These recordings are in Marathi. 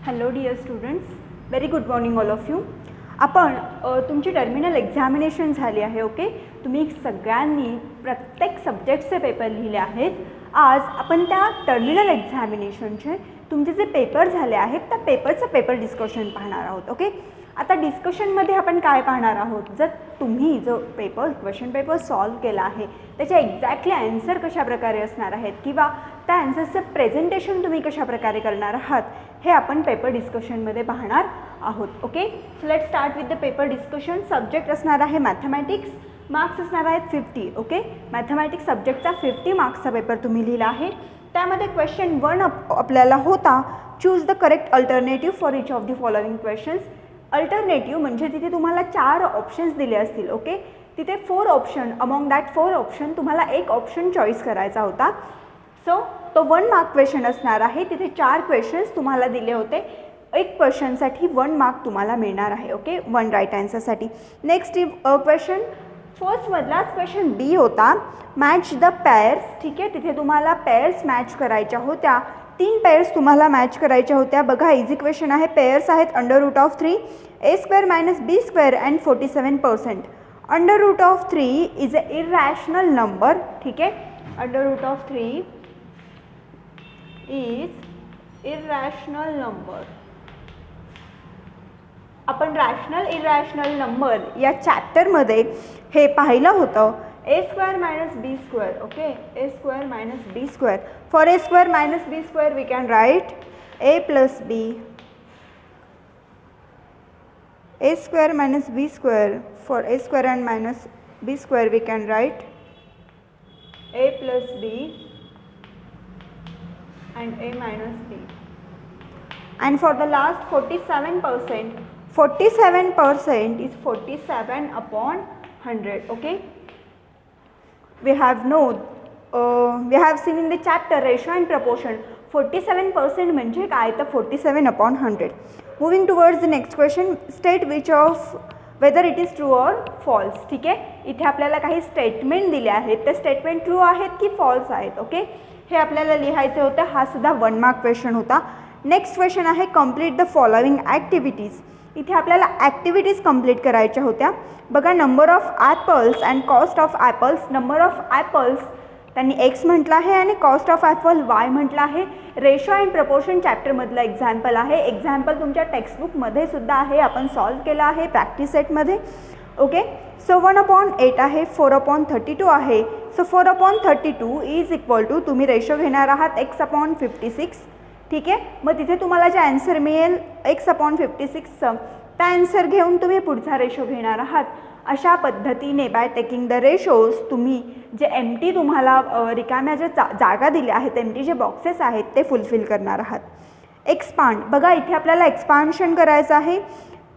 Hello dear students, very good morning all of you. आपण तुमची टर्मिनल एक्झामिनेशन झाली आहे. ओके, तुम्ही सगळ्यांनी प्रत्येक सब्जेक्टचे पेपर लिहिले आहेत. आज आपण त्या टर्मिनल एक्झामिनेशनचे तुमचे जे पेपर झाले आहेत त्या पेपरचं पेपर डिस्कशन पाहणार आहोत. ओके, आता डिस्कशनमध्ये आपण काय पाहणार आहोत, जर तुम्ही जो क्वेश्चन पेपर सॉल्व केला आहे त्याचे एक्झॅक्टली ॲन्सर कशाप्रकारे असणार आहेत किंवा त्या ॲन्सरचं प्रेझेंटेशन तुम्ही कशाप्रकारे करणार आहात हे आपण पेपर डिस्कशनमध्ये पाहणार आहोत. Okay, so let start with the paper discussion. Subject असणार आहे मॅथमॅटिक्स, मार्क्स असणार आहेत 50. ओके, मॅथमॅटिक्स सब्जेक्टचा 50 मार्क्सचा पेपर तुम्ही लिहिला आहे. त्यामध्ये क्वेश्चन 1 आपल्याला होता, choose the correct alternative for each of the following questions. Alternative म्हणजे तिथे तुम्हाला 4 ऑप्शन्स दिले असतील. ओके, तिथे 4 ऑप्शन, अमॉंग दॅट 4 ऑप्शन तुम्हाला एक ऑप्शन चॉईस करायचा होता. सो तो 1 मार्क क्वेश्चन असणार आहे. तिथे 4 क्वेश्चन्स तुम्हाला दिले होते. एक क्वेश्चनसाठी 1 मार्क तुम्हाला मिळणार आहे. ओके, 1 राईट आन्सरसाठी. नेक्स्ट क्वेश्चन फर्स्टमधलाच क्वेश्चन बी होता, मॅच द पेअर्स. ठीक आहे, तिथे तुम्हाला पेअर्स मॅच करायच्या होत्या. 3 पेअर्स तुम्हाला मॅच करायच्या होत्या. बघा, इझी क्वेश्चन आहे. पेअर्स आहेत √3 a² - b² and 47%. √3 is a irrational number. ठीक आहे, √3 इज इरॅशनल नंबर. आपण रॅशनल इरॅशनल नंबर या चॅप्टरमध्ये हे पाहिलं होतं. a² - b². Okay, a² - b². For a² - b² we can write a + b. a² - b². For a² - b² we can write a + b and a - b. And for the last 47%, 47% is 47/100. Okay, we have seen in the chapter ratio and proportion. 47% म्हणजे काय, तर 47/100. Moving towards the next question, state which of whether it is true or false. ठीक आहे, इथे आपल्याला काही स्टेटमेंट दिले आहेत. ते स्टेटमेंट ट्रू आहेत की फॉल्स आहेत. ओके, हे आपल्याला लिहायचं होतं. हा सुद्धा 1 मार्क क्वेश्चन होता. नेक्स्ट क्वेश्चन आहे, कंप्लीट द फॉलोइंग ॲक्टिव्हिटीज. इथे आपल्याला ॲक्टिव्हिटीज कंप्लीट करायच्या होत्या. बघा, number of apples and cost of apples. Number of apples त्यांनी x म्हटलं आहे आणि कॉस्ट ऑफ ॲपल y म्हटलं आहे. रेशो अँड प्रपोर्शन चॅप्टरमधलं एक्झाम्पल आहे. एक्झाम्पल तुमच्या टेक्स्टबुकमध्ये सुद्धा आहे, आपण सॉल्व केलं आहे प्रॅक्टिस सेटमध्ये. ओके, सो 1/8 आहे, 4/32 आहे. सो 4/32 इज इक्वल टू, तुम्ही रेशो घेणार आहात x/56. ठीक आहे, मग तिथे तुम्हाला जे ॲन्सर मिळेल x/56चं, त्या ॲन्सर घेऊन तुम्ही पुढचा रेशो घेणार आहात. अशा पद्धतीने बाय टेकिंग द रेशोज तुम्ही जे एम्प्टी तुम्हाला रिकाम्या ज्या जागा दिल्या आहेत, एम्प्टी जे बॉक्सेस आहेत ते फुलफिल करणार आहात. एक्सपांड. बघा, इथे आपल्याला एक्सपान्शन करायचं आहे.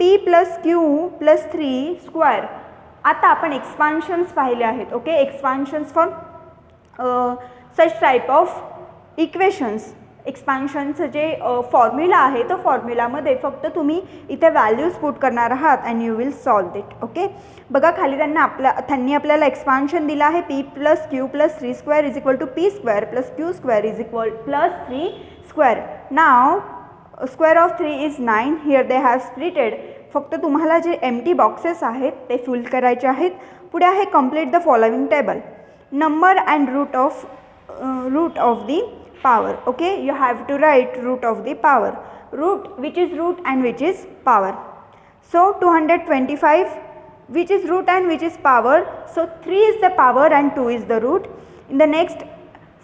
p + q + 3². आता आपण एक्सपान्शन्स पाहिले आहेत. Okay, expansions for such type of equations. एक्सपान्शनचं जे फॉर्म्युला आहे तो फॉर्म्युलामध्ये फक्त तुम्ही इथे व्हॅल्यूज पुट करणार आहात and you will solve it. Okay, बघा, खाली त्यांनी आपल्याला एक्सपान्शन दिलं आहे. p + q + 3² is equal to p² + q² is equal +3². Now square of 3 is 9. Here they have splitted. फक्त तुम्हाला जे एम्प्टी बॉक्सेस आहेत ते फुल करायचे आहेत. पुढे आहे, complete the following table. Number and root of the power. Okay, you have to write root of the power. Root, which is root and which is power. So 225, which is root and which is power. So 3 is the power and 2 is the root. In the next,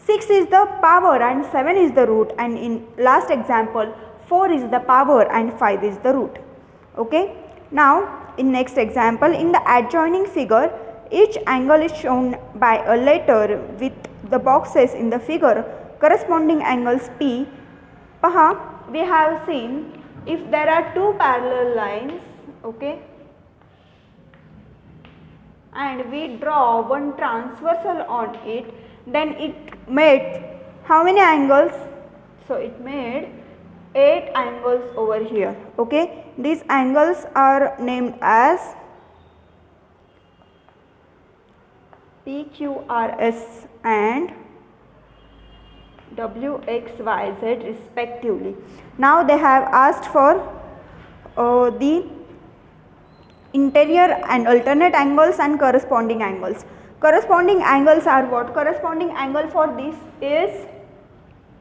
6 is the power and 7 is the root. And in last example, 4 is the power and 5 is the root. Okay, now in next example, in the adjoining figure, each angle is shown by a letter with the boxes in the figure corresponding angles P. Paha, we have seen if there are 2 parallel lines, okay, and we draw one transversal on it, then it made how many angles? So it made 8 angles over here. Okay, these angles are named as PQRS and W, X, Y, Z respectively. Now they have asked for the interior and alternate angles and corresponding angles. Corresponding angles are what? Corresponding angle for this is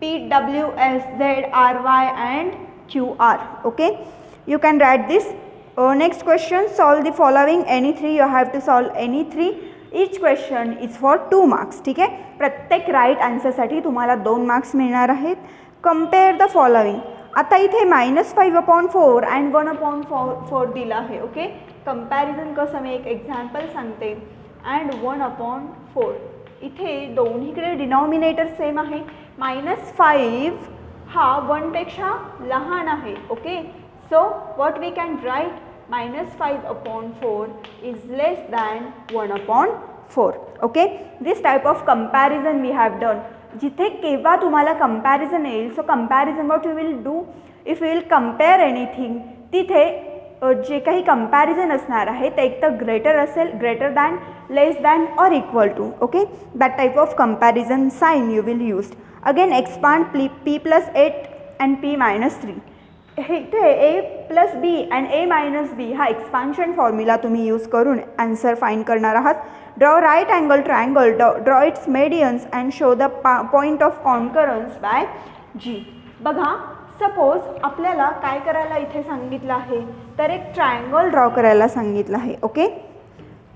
P, W, S, Z, R, Y and Q, R. Okay, you can write this. Next question, solve the following any three. You have to solve any three. Each question is for 2 marks. ठीक आहे, प्रत्येक राईट आन्सरसाठी तुम्हाला 2 मार्क्स मिळणार आहेत. Compare the following. आता इथे -5/4 अँड 1/4 दिलं आहे. ओके, कंपॅरिझन कसं, मी एक एक्झाम्पल सांगते. अँड 1/4 इथे दोन्हीकडे डिनॉमिनेटर सेम आहे. -5 हा 1पेक्षा लहान आहे. Okay, so what we can write, -5/4 is less than 1/4. Okay, this type of comparison we have done. जिथे केव्हा तुम्हाला कंपॅरिझन येईल, so comparison what you will do, if you will compare anything, तिथे जे काही कंपॅरिझन असणार आहे ते एक तर ग्रेटर असेल, greater than, less than or equal to. Okay, that type of comparison sign you will use. Again expand P+8 and P-3. इथे A+B अँड A-B हा एक्सपान्शन फॉर्म्युला तुम्ही यूज करून आन्सर फाइंड करणार आहात. Draw right angle triangle, draw its medians and show the point of concurrence by G. बघा, सपोज आपल्याला काय करायला इथे सांगितलं आहे, तर एक ट्रायंगल ड्रॉ करायला सांगितलं आहे. Okay,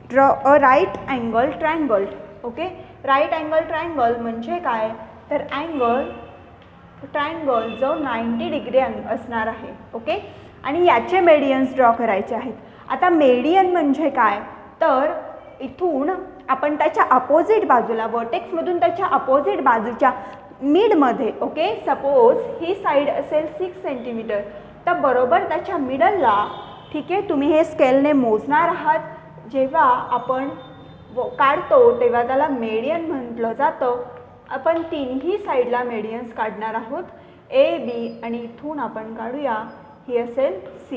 draw a right angle triangle. Okay, right angle triangle म्हणजे काय, तर ट्रायंगल जो 90 डिग्री असणार आहे. ओके, आणि याचे मेडियन्स ड्रॉ करायचे आहेत. आता मेडियन म्हणजे काय, तर इथून आपण त्याच्या अपोजिट बाजूला, वर्टेक्समधून त्याच्या अपोजिट बाजूच्या मिडमध्ये, ओके, सपोज ही साईड असेल 6 सेंटीमीटर, तर बरोबर त्याच्या मिडलला, ठीक आहे, तुम्ही हे स्केलने मोजणार आहात. जेव्हा आपण काढतो तेव्हा त्याला मेडियन म्हटलं जातं. आपण तिन्ही साईडला मेडियन्स काढणार आहोत, A, B आणि इथून आपण काढूया, ही असेल C.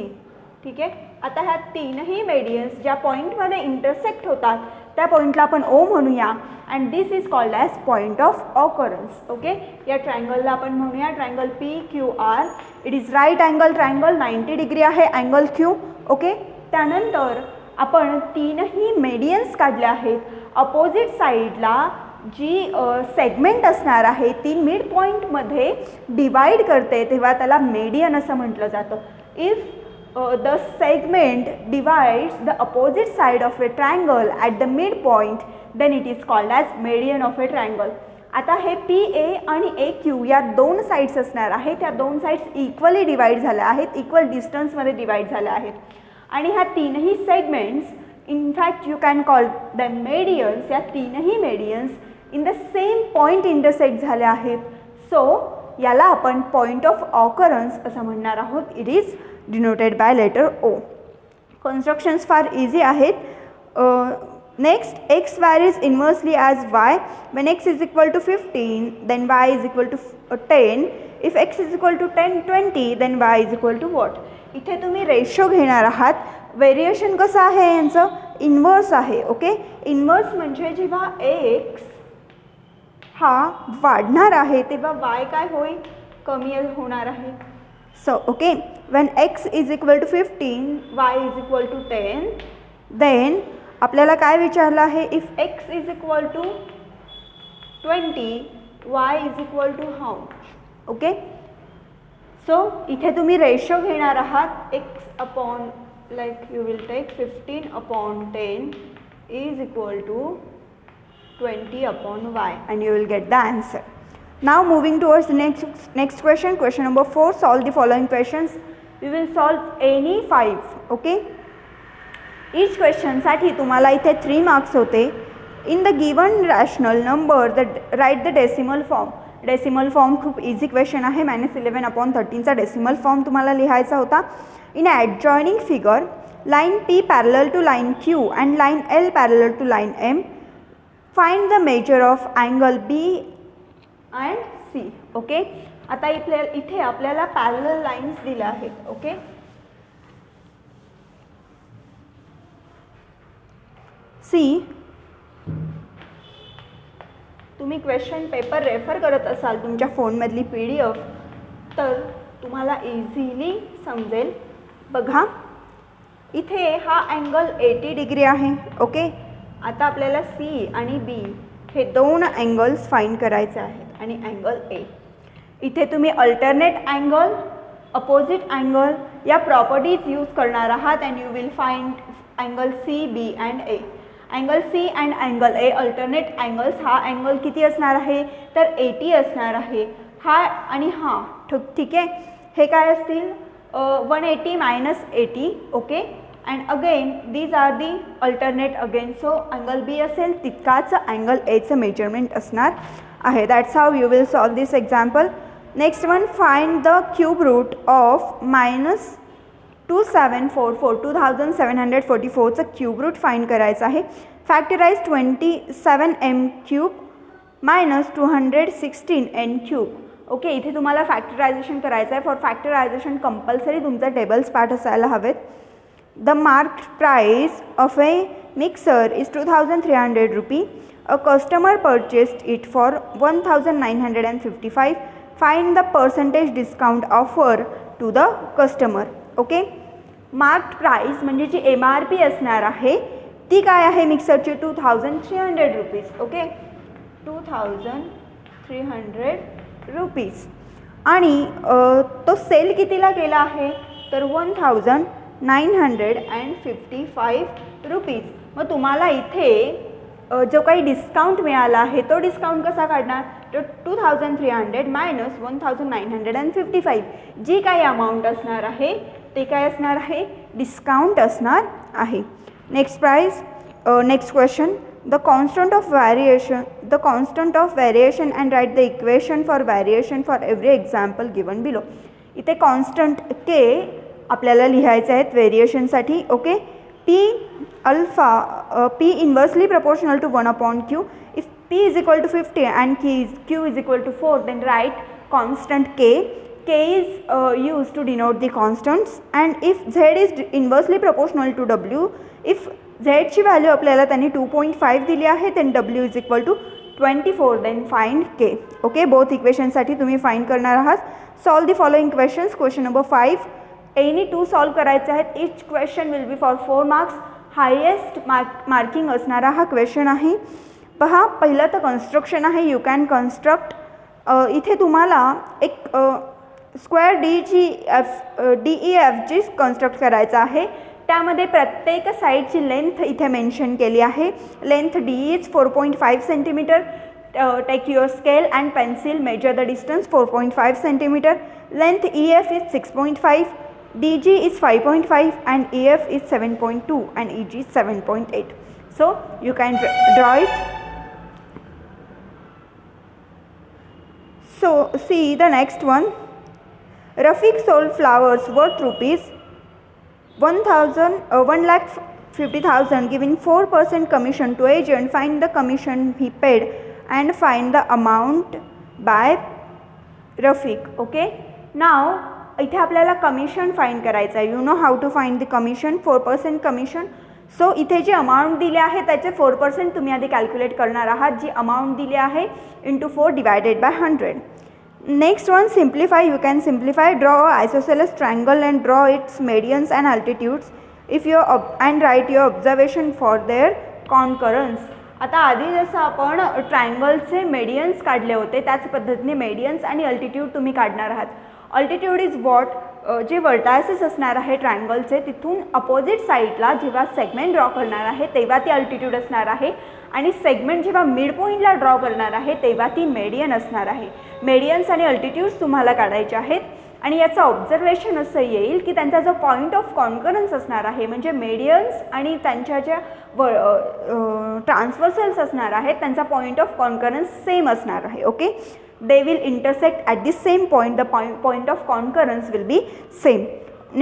ठीक आहे, आता ह्या तीनही मेडियन्स ज्या पॉईंटमध्ये इंटरसेक्ट होतात त्या पॉईंटला आपण O म्हणूया and this is called as point of occurrence. Okay, या ट्रायंगलला आपण म्हणूया triangle PQR. It is right angle triangle, 90 degree आहे अँगल Q. ओके, त्यानंतर आपण तीनही मेडियन्स काढले आहेत. अपोजिट साईडला जी सेगमेंट असणार आहे ती मिड पॉईंटमध्ये डिवाइड करते, तेव्हा त्याला मेडियन असं म्हटलं जातं. If the segment divides the opposite side of a triangle at the mid point, then it is called as median of a triangle. आता हे PA आणि AQ या 2 साईड्स असणार आहेत. त्या 2 साईड्स इक्वली डिवाइड झाल्या आहेत, इक्वल डिस्टन्समध्ये डिवाइड झाल्या आहेत. आणि ह्या तीनही segments, in fact you can call the medians, या तीनही medians in the same point intersect झाले आहेत. सो याला आपण पॉईंट ऑफ ऑकरन्स असं म्हणणार आहोत. It is denoted by letter O. Constructions फार इझी आहेत. Next, X varies inversely as Y. When X is equal to 15, then Y is equal to 10. If X is equal to 20, then Y is equal to what? इथे तुम्ही रेशो घेणार आहात. व्हेरिएशन कसं आहे यांचं, इन्व्हर्स आहे. ओके, इन्व्हर्स म्हणजे जेव्हा X हा वाढणार आहे तेव्हा Y काय होईल, कमी होणार आहे. So okay, when X is equal to 15, Y is equal to 10, then आपल्याला काय विचारलं आहे, if X is equal to 20, Y is equal to how? Okay, so इथे तुम्ही रेशो घेणार आहात. X upon, like you will take 15/10 is equal to 20/Y and you will get the answer. Now moving towards the next question, question number 4. Solve the following questions. We will solve any 5. Okay, each question साठी तुम्हाला इथे 3 मार्क्स होते. In the given rational number, write the decimal form. Decimal form खूप इझी क्वेश्चन आहे. -11/13चा डेसिमल फॉर्म तुम्हाला लिहायचा होता. In adjoining figure, line P parallel to line Q and line L parallel to line M. Find the measure of angle B and C. Okay, आता इथे आपल्याला पॅरलल लाईन्स दिल्या आहेत. ओके, C तुम्ही क्वेश्चन पेपर रेफर करत असाल तुमच्या फोनमधली PDF, तर तुम्हाला इझिली समजेल. बघा इथे हा अँगल 80 डिग्री आहे. ओके, आता आपल्याला C आणि B हे दोन अँगल्स फाइंड करायचे आहेत आणि अँगल A. इथे तुम्ही अल्टरनेट अँगल, अपोजिट अँगल या प्रॉपर्टीज यूज करणार आहात and you will find angle C, B and A. Angle C and angle A alternate angles. हा अँगल किती असणार आहे तर 80 असणार आहे. हा आणि हा ठीक आहे, हे काय असतील 180 मायनस 80. ओके, and again these are the alternate again. So angle B असेल तितकाच अँगल Aचं मेजरमेंट असणार आहे. That's how you will solve this example. Next one, find the cube root of -2744 चं क्यूब रूट फाइंड करायचं आहे. Factorise 27m³ minus 216n³. Okay, इथे तुम्हाला फॅक्टरायझेशन करायचं आहे. फॉर फॅक्टरायझेशन कंपल्सरी तुमचा टेबल्स पाठ असायला हवेत. The marked price of a mixer is 2300 rupee. A customer purchased it for 1955. Find the percentage discount offer to the customer. Okay, marked price म्हणजे जी MRP असणार आहे ती काय आहे मिक्सरची 2300 रुपीज. ओके, 2300 रुपीज आणि तो सेल कितीला केला आहे तर 1955 रुपीज. मग तुम्हाला इथे जो काही डिस्काउंट मिळाला आहे तो डिस्काउंट कसा काढणार तर 2300 मायनस 1955. जी काही अमाऊंट असणार आहे ते काय असणार आहे डिस्काउंट असणार आहे. Next price, next question, the constant of variation and write the equation for variation for every example given below. इथे कॉन्स्टंट K आपल्याला लिहायचे आहेत व्हेरिएशनसाठी. Okay, P inversely proportional to 1/Q. If P is equal to 50 and Q is equal to 4 then write constant K. K is used to denote the constants, and if Z is inversely proportional to W, if Z ची व्हॅल्यू आपल्याला त्यांनी 2.5 दिली आहे then W is equal to 24, then find K. Okay, both इक्वेशनसाठी तुम्ही फाइंड करणार आहात. Solve the following questions. Question number 5 any 2 solve करायचे आहेत. Each question will be for 4 marks. Highest marking असणारा हा क्वेश्चन आहे. पहा, पहिलं तर कन्स्ट्रक्शन आहे. You can construct. इथे तुम्हाला एक स्क्वेअर DEFG कन्स्ट्रक्ट करायचा आहे. त्यामध्ये प्रत्येक साईडची लेंथ इथे मेन्शन केली आहे. Length D is 4.5 centimetre. Take your scale and pencil, measure the distance 4.5 centimetre. Length EF is 6.5, DG is 5.5 and EF is 7.2 and EG is 7.8. So you can draw it. So see the next one. Rafiq sold flowers worth rupees 1,50,000 giving 4% commission to agent. Find the commission he paid and find the amount by Rafiq. Okay, now इथे आपल्याला कमिशन फाइंड करायचं आहे. You know how to find the commission, 4% commission. So इथे जी अमाऊंट दिली आहे त्याचे 4% तुम्ही आधी कॅल्क्युलेट करणार आहात. जी अमाऊंट दिली आहे into 4 divided by 100. Next one, simplify. You can simplify. Draw isosceles triangle and draw its medians and altitudes if your and write your observation for their concurrence. आता आधी जसं आपण ट्रायंगलचे मेडियन्स काढले होते त्याच पद्धतीने मेडियन्स आणि अल्टिट्यूड तुम्ही काढणार आहात. अल्टिट्यूड इज वॉट, जे वर्टायसेस असणार आहे ट्रायंगलचे तिथून अपोजिट साईडला जेव्हा सेगमेंट ड्रॉ करणार आहे तेव्हा ती अल्टिट्यूड असणार आहे आणि सेगमेंट जेव्हा मिड पॉईंटला ड्रॉ करणार आहे तेव्हा ती मेडियन असणार आहे. मेडियन्स आणि अल्टिट्यूड्स तुम्हाला काढायचे आहेत आणि याचं ऑब्झर्वेशन असं येईल की त्यांचा जो पॉईंट ऑफ कॉन्करन्स असणार आहे म्हणजे मेडियन्स आणि त्यांच्या ज्या ट्रान्सव्हर्सल्स असणार आहेत त्यांचा पॉईंट ऑफ कॉन्करन्स सेम असणार आहे. Okay, they will intersect at the same point. The point of concurrence will be same.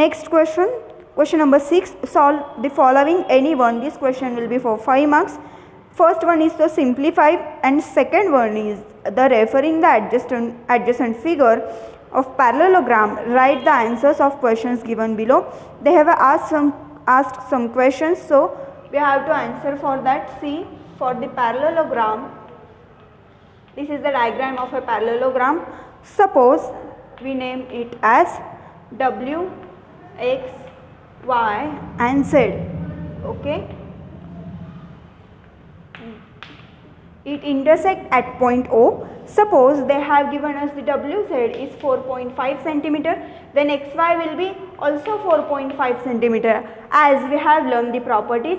Next question, question number 6. Solve the following any one. This question will be for 5 marks. First one is to simplify and second one is the referring the adjacent figure of parallelogram. Write the answers of questions given below. They have asked some questions, so we have to answer for that. See, for the parallelogram This is the diagram of a parallelogram. Suppose we name it as W, X, Y and Z. Okay. It intersect at point O. Suppose they have given us the WZ is 4.5 centimeter, then XY will be also 4.5 centimeter, as we have learned the properties.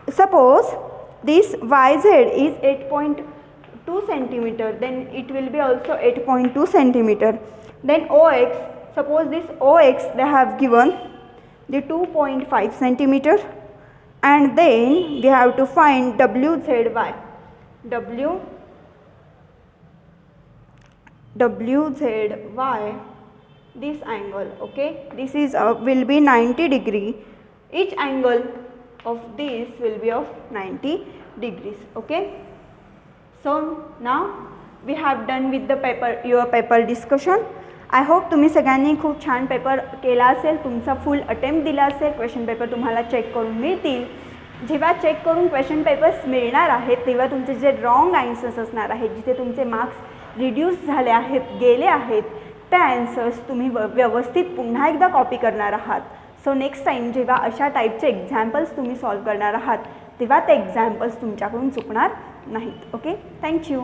Suppose this YZ is 8.2 centimeter, then it will be also 8.2 centimeter. Then OX, suppose this OX they have given the 2.5 centimeter, and then we have to find WZY. WZY, this angle, okay, this is will be 90 degree. Each angle of this will be of 90 degrees. Okay. So now we have done with the paper, your paper discussion. I hope तुम्ही सगळ्यांनी खूप छान पेपर केला असेल, तुमचा फुल अटेम्प्ट दिला असेल. क्वेश्चन पेपर तुम्हाला चेक करून मिळतील. जेव्हा चेक करून क्वेश्चन पेपर्स मिळणार आहेत तेव्हा तुमचे जे रॉंग आन्सर्स असणार आहेत, जिथे तुमचे मार्क्स रिड्यूस झाले आहेत, गेले आहेत, त्या आन्सर्स तुम्ही व्यवस्थित पुन्हा एकदा कॉपी करणार आहात. सो नेक्स्ट टाईम जेव्हा अशा टाईपचे एक्झाम्पल्स तुम्ही सॉल्व करणार आहात तेव्हा ते एक्झाम्पल्स तुमच्याकडून चुकणार नाहीत. Okay, thank you.